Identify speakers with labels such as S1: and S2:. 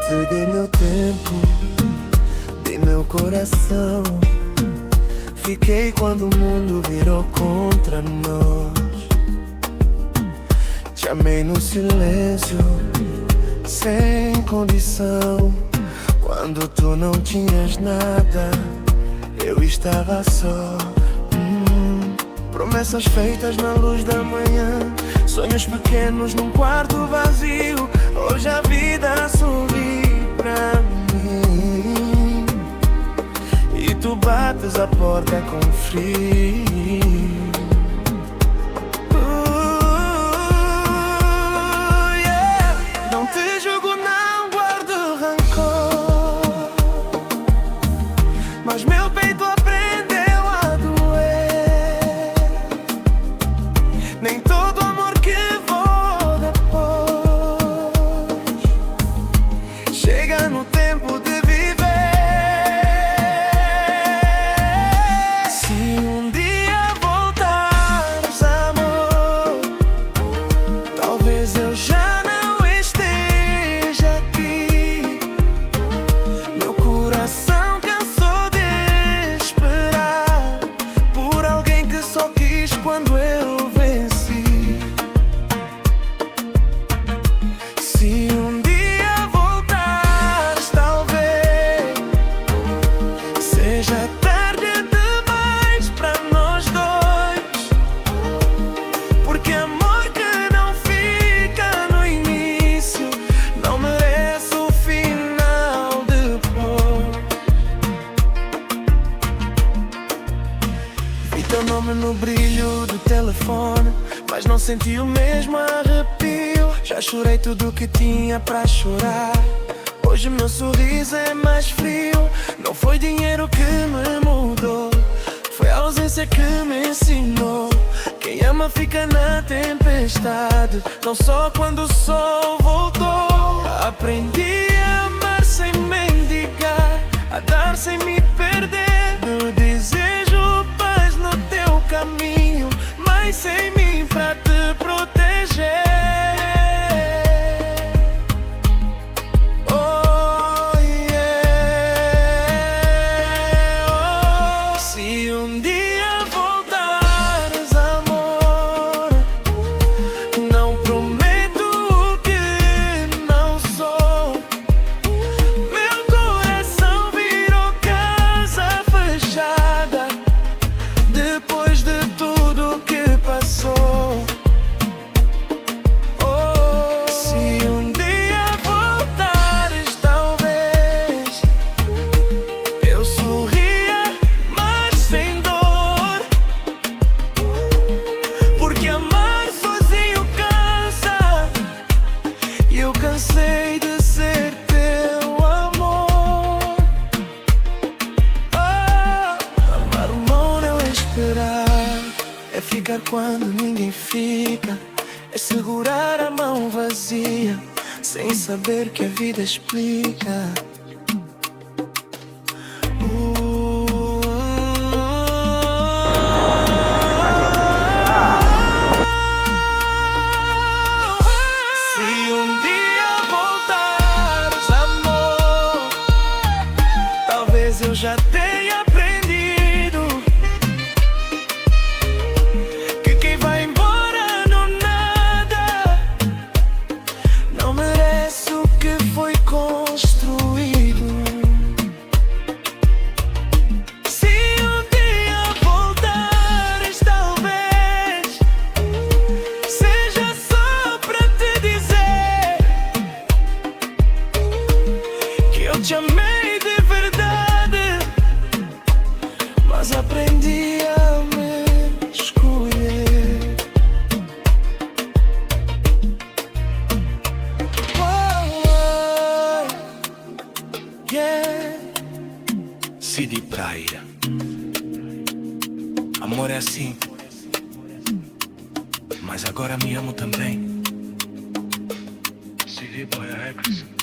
S1: Te dei meu tempo, dei meu coração. Fiquei quando o mundo virou contra nós. Te amei no silêncio, sem condição. Quando tu não tinhas nada, eu estava só. Promessas feitas na luz da manhã, sonhos pequenos num quarto vazio. Hoje a vida sorri pra mim e tu bates a porta com frio. Yeah. Não te julgo, não guardo rancor, mas meu peito aprendeu a doer. Nem todo amor que vou depois chega no tempo de viver. Se um dia voltares, amor, talvez eu já não esteja aqui. Meu coração cansou de esperar por alguém que só quis quando eu venci. Se um dia voltares, talvez seja tarde demais pra nós dois, porque amor que não fica no início não merece o final depois. Vi teu nome no brilho do telefone, mas não senti o mesmo arrepio. Já chorei tudo que tinha pra chorar, hoje meu sorriso é mais frio. Não foi dinheiro que me mudou, foi a ausência que me ensinou. Quem ama fica na tempestade, não só quando o sol voltou. Aprendi a amar sem mendigar, a dar sem me perder. Eu desejo paz no teu caminho, mas sem mim pra te proteger. Oh, yeah. Oh, se um dia voltares, amor, não prometo o que não sou. Meu coração virou casa fechada depois de tudo que passou. Oh, se um dia voltares, talvez eu sorria, mas sem dor, porque amar sozinho cansa e eu cansei de ser teu amor. Oh, amar o mal não é esperar, é ficar quando ninguém fica, é segurar a mão vazia sem saber que a vida explica. Se um dia voltares, amor, talvez eu já tenha aprendido que quem vai embora no nada não merece o que foi construído. Se um dia voltares, talvez seja só pra te dizer que eu te amei de verdade, mas aprendi a me escolher. Oh, yeah. Cid Praia, amor é assim. mas agora me amo também. City Boy Records.